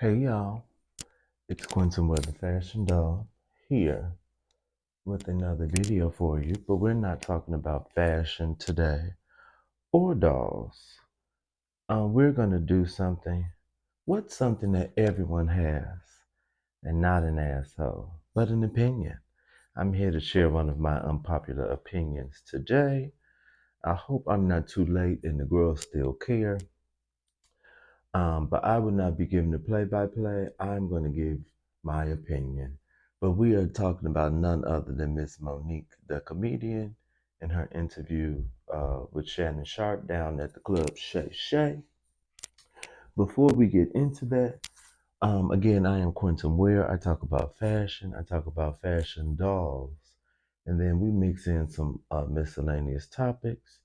Hey y'all, it's Quentin with the Fashion Dog here with another video for you, but we're not talking about fashion today or dolls. We're going to do what's something that everyone has, and not an asshole, but an opinion. I'm here to share one of my unpopular opinions today. I hope I'm not too late and the girls still care. But I will not be giving the play-by-play. I'm going to give my opinion. But we are talking about none other than Miss Monique, the comedian, in her interview with Shannon Sharpe down at the Club Shay Shay. Before we get into that, again, I am Quentin Ware. I talk about fashion. I talk about fashion dolls. And then we mix in some miscellaneous topics.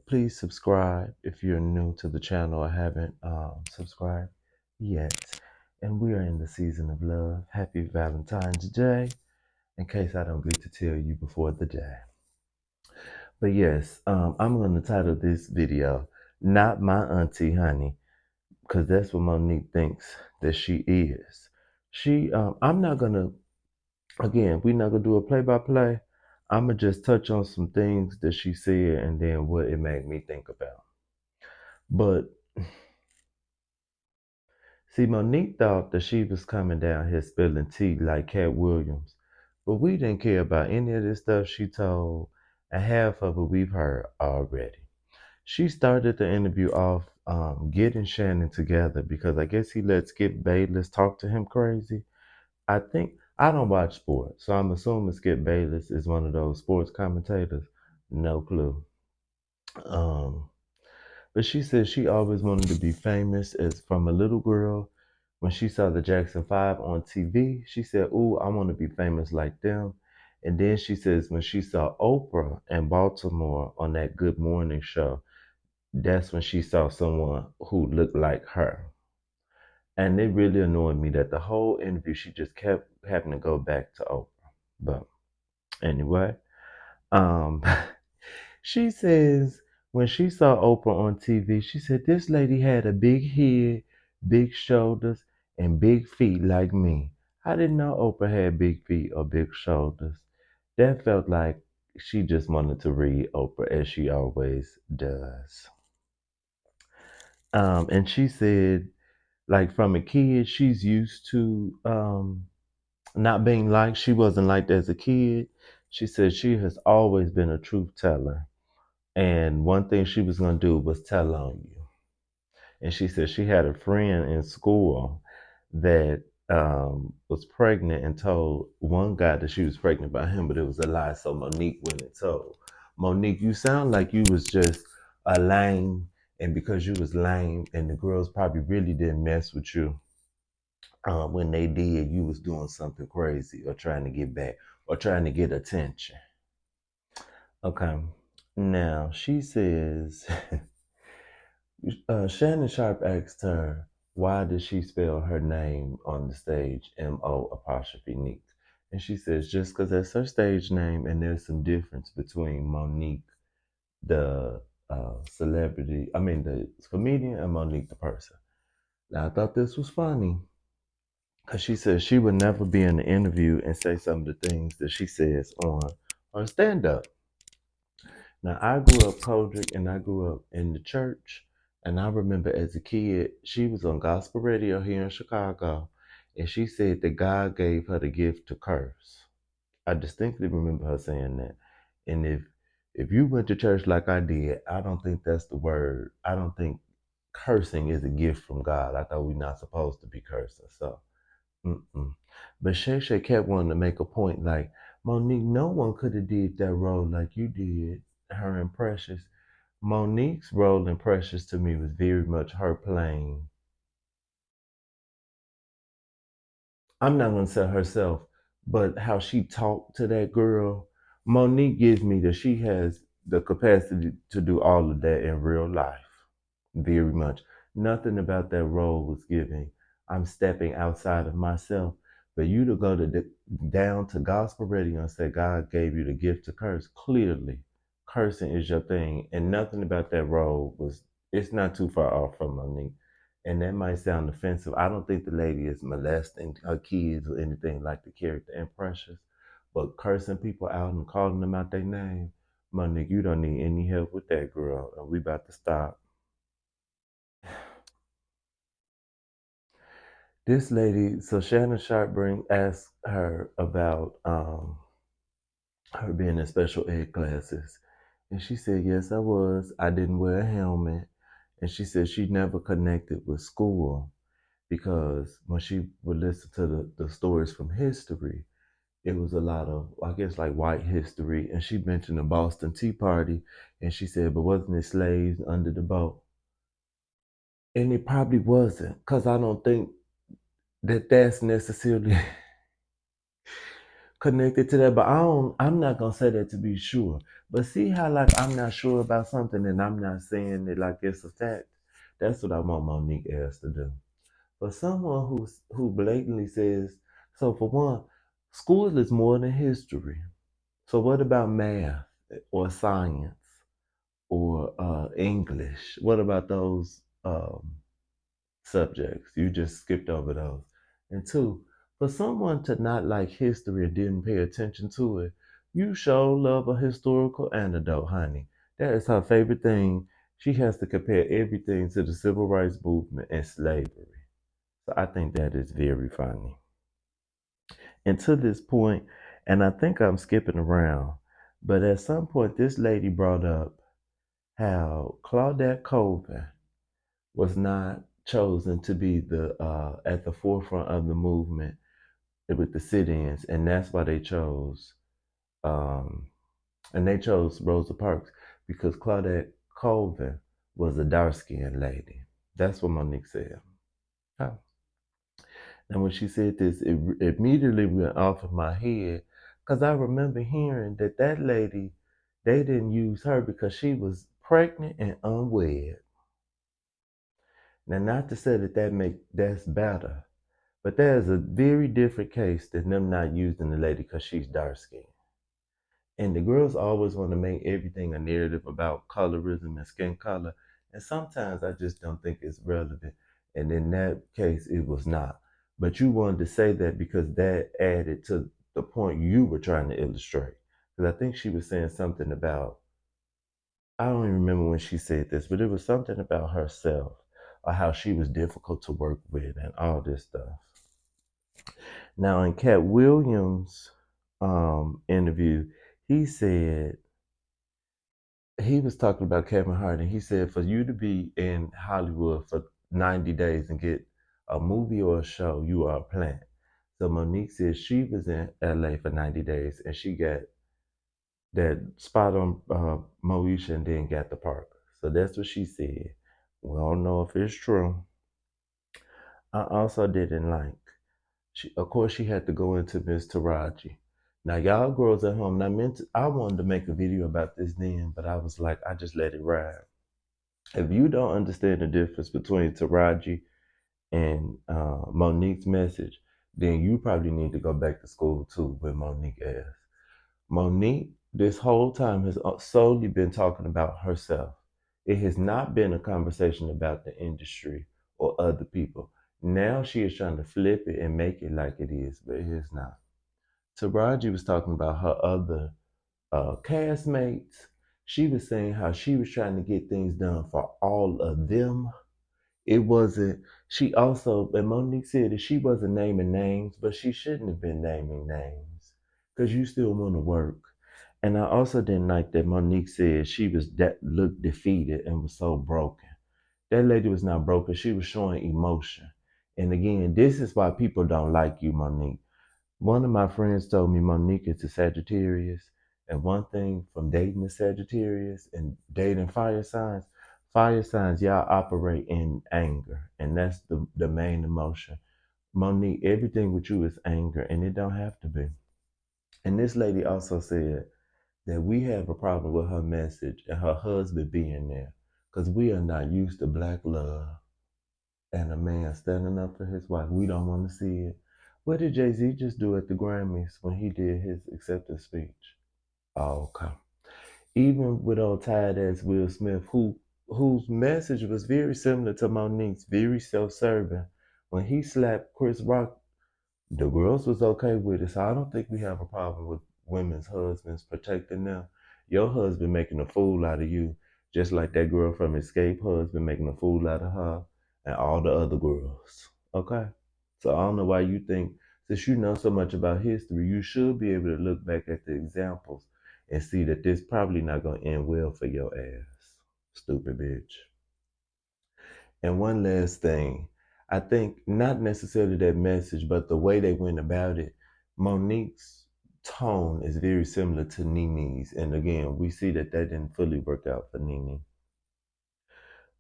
Please subscribe if you're new to the channel or haven't subscribed yet. And we are in the season of love. Happy Valentine's Day, in case I don't get to tell you before the day. But yes, I'm going to title this video, Not My Auntie Honey, because that's what Monique thinks that she is. I'm not going to, again, we're not going to do a play-by-play. I'm going to just touch on some things that she said and then what it made me think about. But see, Monique thought that she was coming down here spilling tea like Cat Williams, but we didn't care about any of this stuff she told, and half of it we've heard already. She started the interview off getting Shannon together because I guess he let Skip Bayless talk to him crazy. I don't watch sports, so I'm assuming Skip Bayless is one of those sports commentators. No clue. Um, but she said she always wanted to be famous as from a little girl. When she saw the Jackson 5 on TV, she said, "Ooh, I want to be famous like them." And then she says when she saw Oprah in Baltimore on that Good Morning show, that's when she saw someone who looked like her. And it really annoyed me that the whole interview she just kept having to go back to Oprah. But anyway, um, she says when she saw Oprah on TV, she said this lady had a big head, big shoulders, and big feet like me. I didn't know Oprah had big feet or big shoulders. That felt like she just wanted to read Oprah as she always does. And she said, like from a kid, she's used to not being liked. She wasn't liked as a kid. She said she has always been a truth teller. And one thing she was going to do was tell on you. And she said she had a friend in school that was pregnant and told one guy that she was pregnant by him, but it was a lie. So Monique went and told Monique, you sound like you was just a lame. And because you was lame and the girls probably really didn't mess with you when they did, you was doing something crazy or trying to get back or trying to get attention. Okay. Now she says Shannon Sharpe asked her, why did she spell her name on the stage MO apostrophe Neek? And she says, just because that's her stage name and there's some difference between Monique, the the comedian, and Monique, the person. Now, I thought this was funny because she says she would never be in an interview and say some of the things that she says on her stand up. Now, I grew up Kojic and I grew up in the church. And I remember as a kid, she was on gospel radio here in Chicago. And she said that God gave her the gift to curse. I distinctly remember her saying that. And if you went to church like I did, I don't think that's the word. I don't think cursing is a gift from God. I thought we're not supposed to be cursing. So, mm-mm. But Shay Shay kept wanting to make a point like, Monique, no one could have did that role like you did, her and Precious. Monique's role in Precious to me was very much her playing. I'm not gonna say herself, but how she talked to that girl. Monique gives me that she has the capacity to do all of that in real life. Very much. Nothing about that role was giving. I'm stepping outside of myself. For you to go down to gospel radio and say God gave you the gift to curse, clearly cursing is your thing. And nothing about that role was, it's not too far off from Monique. And that might sound offensive. I don't think the lady is molesting her kids or anything like the character in Precious, but cursing people out and calling them out their name, Monique, you don't need any help with that, girl. And we about to stop. This lady, so Shannon Sharpe asked her about her being in special ed classes. And she said, yes, I was. I didn't wear a helmet. And she said she never connected with school because when she would listen to the stories from history, it was a lot of, I guess, like white history. And she mentioned the Boston Tea Party. And she said, but wasn't it slaves under the boat? And it probably wasn't, because I don't think that that's necessarily connected to that, but I'm not gonna say that to be sure. But see how like I'm not sure about something and I'm not saying it like it's a fact. That's what I want Monique else to do. But someone who blatantly says, so for one, school is more than history. So what about math or science or English? What about those subjects? You just skipped over those. And two, for someone to not like history or didn't pay attention to it, you sure love a historical anecdote, honey. That is her favorite thing. She has to compare everything to the civil rights movement and slavery. So I think that is very funny. And to this point, and I think I'm skipping around, but at some point, this lady brought up how Claudette Colvin was not chosen to be the at the forefront of the movement with the sit-ins, and that's why they chose um, and they chose Rosa Parks because Claudette Colvin was a dark-skinned lady. That's what Monique said. Huh. And when she said this, it immediately went off of my head because I remember hearing that that lady, they didn't use her because she was pregnant and unwed. Now, not to say that that's better, but there's a very different case than them not using the lady because she's dark skinned. And the girls always want to make everything a narrative about colorism and skin color. And sometimes I just don't think it's relevant. And in that case, it was not. But you wanted to say that because that added to the point you were trying to illustrate. Because I think she was saying something about, I don't even remember when she said this, but it was something about herself or how she was difficult to work with and all this stuff. Now, in Cat Williams' interview, he said he was talking about Kevin Hart, and he said for you to be in Hollywood for 90 days and get a movie or a show, you are a plant. So Monique said she was in LA for 90 days and she got that spot on Moesha and then got the part. So that's what she said. We don't know if it's true. I also didn't like. Of course, she had to go into Miss Taraji. Now, y'all girls at home, I wanted to make a video about this then, but I was like, I just let it ride. If you don't understand the difference between Taraji and Monique's message, then you probably need to go back to school too with Monique ass. Monique, this whole time, has solely been talking about herself. It has not been a conversation about the industry or other people. Now she is trying to flip it and make it like it is, but it is not. Taraji was talking about her other castmates. She was saying how she was trying to get things done for all of them. It wasn't, she also, and Monique said that she wasn't naming names, but she shouldn't have been naming names because you still want to work. And I also didn't like that Monique said she was that looked defeated and was so broken. That lady was not broken. She was showing emotion. And again, this is why people don't like you, Monique. One of my friends told me Monique is a Sagittarius. And one thing from dating a Sagittarius and dating fire signs, y'all operate in anger. And that's the main emotion. Monique, everything with you is anger, and it don't have to be. And this lady also said that we have a problem with her message and her husband being there because we are not used to black love and a man standing up for his wife. We don't want to see it. What did Jay-Z just do at the Grammys when he did his acceptance speech? Oh, okay. Even with old tired ass Will Smith, who whose message was very similar to Monique's, very self-serving. When he slapped Chris Rock, the girls was okay with it. So I don't think we have a problem with women's husbands protecting them. Your husband making a fool out of you, just like that girl from Escape husband making a fool out of her and all the other girls. Okay? So I don't know why you think, since you know so much about history, you should be able to look back at the examples and see that this probably not gonna end well for your ass. Stupid bitch. And one last thing, I think not necessarily that message, but the way they went about it, Monique's tone is very similar to Nini's. And again, we see that that didn't fully work out for Nini.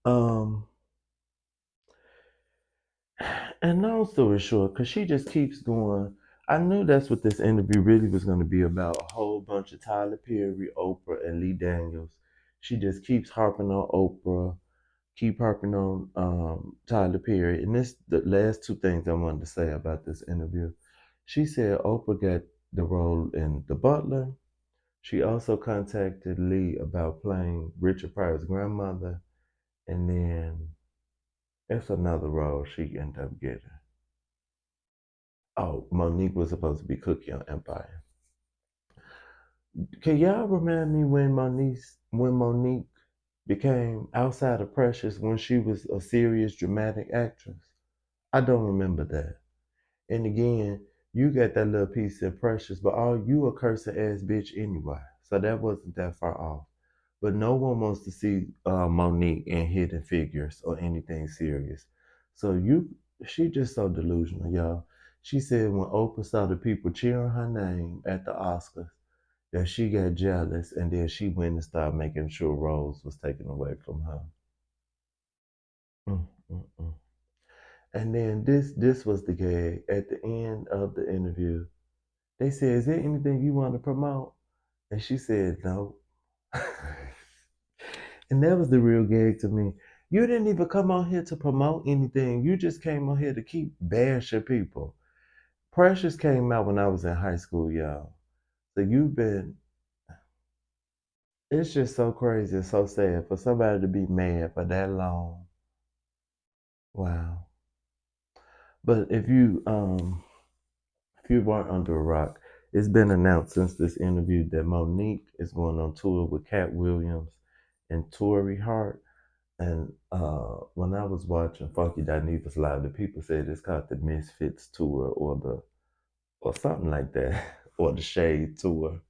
Um, and long story short, because she just keeps going, I knew that's what this interview really was going to be about, a whole bunch of Tyler Perry, Oprah, and Lee Daniels. She just keeps harping on Oprah, keep harping on Tyler Perry. And this the last two things I wanted to say about this interview. She said Oprah got the role in The Butler. She also contacted Lee about playing Richard Pryor's grandmother, and then it's another role she ended up getting. Oh, Monique was supposed to be Cookie on Empire. Can y'all remind me when Monique became outside of Precious when she was a serious dramatic actress? I don't remember that. And again, you got that little piece of Precious, but all you a cursing ass bitch anyway. So that wasn't that far off. But no one wants to see Monique in Hidden Figures or anything serious. So she just so delusional, y'all. She said when Oprah saw the people cheering her name at the Oscars, that she got jealous and then she went and started making sure Rose was taken away from her. Mm, mm, mm. And then this was the gag. At the end of the interview, they said, "Is there anything you want to promote?" And she said, "No." And that was the real gag to me. You didn't even come on here to promote anything. You just came on here to keep bashing people. Precious came out when I was in high school, y'all. So you've been. It's just so crazy and so sad for somebody to be mad for that long. Wow. But if you weren't under a rock, it's been announced since this interview that Monique is going on tour with Cat Williams and Tori Hart. And when I was watching Funky Dinevas live, the people said it's called the Misfits tour or something like that, or the Shade tour.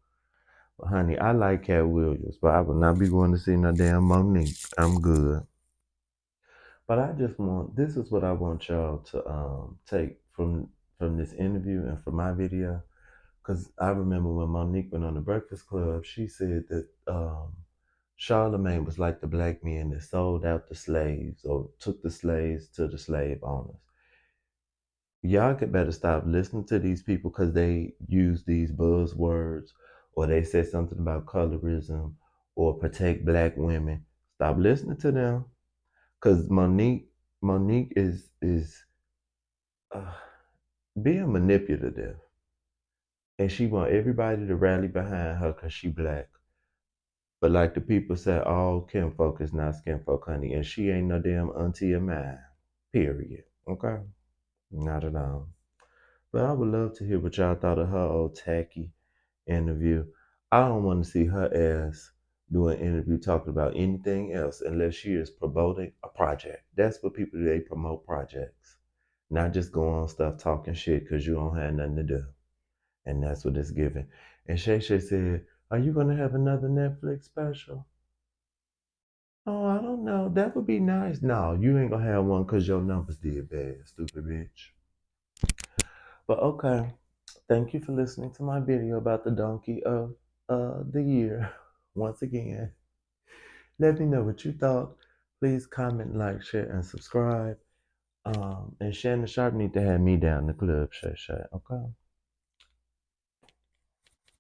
But honey, I like Cat Williams, but I will not be going to see no damn Monique. I'm good. But I just want this is what I want y'all to take from this interview and from my video. Because I remember when Monique went on the Breakfast Club, she said that Charlemagne was like the black men that sold out the slaves or took the slaves to the slave owners. Y'all could better stop listening to these people because they use these buzzwords or they said something about colorism or protect black women. Stop listening to them because Monique is uh, being manipulative and she want everybody to rally behind her because she black. But like the people say, all kinfolk is not skinfolk, honey, and she ain't no damn auntie of mine. Period. Okay? Not at all. But I would love to hear what y'all thought of her old tacky interview. I don't want to see her ass do an interview talking about anything else unless she is promoting a project. That's what people do. They promote projects. Not just go on stuff talking shit because you don't have nothing to do. And that's what it's giving. And Shay Shay said, "Are you going to have another Netflix special?" Oh, I don't know. That would be nice. No, you ain't gonna have one because your numbers did bad, stupid bitch. But okay. Thank you for listening to my video about the donkey of the year. Once again, let me know what you thought. Please comment, like, share, and subscribe. And Shannon Sharpe need to have me down the Club Shay Shay. Okay.